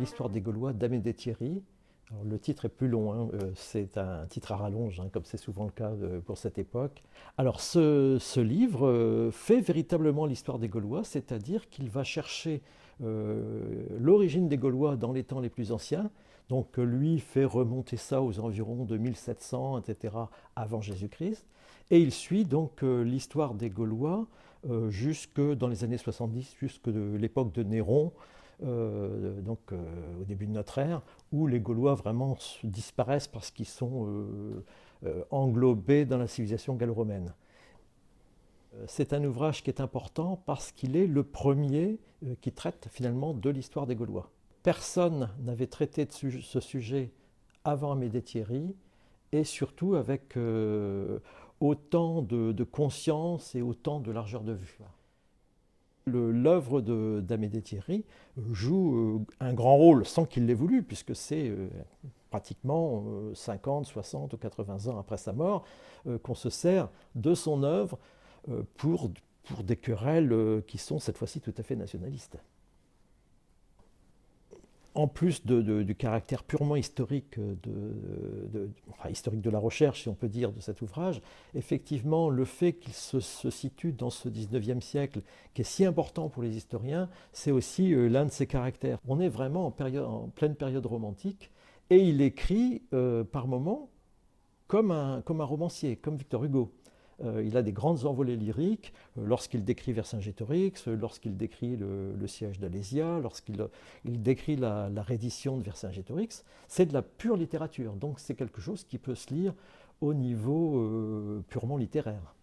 l'histoire des Gaulois d'Amédée Thierry. Alors, le titre est plus long, hein, c'est un titre à rallonge, hein, comme c'est souvent le cas pour cette époque. Alors ce livre fait véritablement l'histoire des Gaulois, c'est-à-dire qu'il va chercher l'origine des Gaulois dans les temps les plus anciens. Donc lui fait remonter ça aux environs de 1700, etc., avant Jésus-Christ. Et il suit donc l'histoire des Gaulois jusque dans les années 70, jusque de l'époque de Néron, au début de notre ère, où les Gaulois vraiment disparaissent parce qu'ils sont englobés dans la civilisation gallo-romaine. C'est un ouvrage qui est important parce qu'il est le premier qui traite finalement de l'histoire des Gaulois. Personne n'avait traité de ce sujet avant Amédée Thierry, et surtout avec autant de conscience et autant de largeur de vue. L'œuvre d'Amédée Thierry joue un grand rôle sans qu'il l'ait voulu, puisque c'est pratiquement 50, 60 ou 80 ans après sa mort qu'on se sert de son œuvre pour des querelles qui sont cette fois-ci tout à fait nationalistes. En plus du caractère purement historique historique de la recherche, si on peut dire, de cet ouvrage, effectivement, le fait qu'il se situe dans ce 19e siècle, qui est si important pour les historiens, c'est aussi l'un de ses caractères. On est vraiment en pleine période romantique, et il écrit par moments comme un romancier, comme Victor Hugo. Il a des grandes envolées lyriques lorsqu'il décrit Vercingétorix, lorsqu'il décrit le siège d'Alésia, lorsqu'il décrit la reddition de Vercingétorix. C'est de la pure littérature, donc c'est quelque chose qui peut se lire au niveau purement littéraire.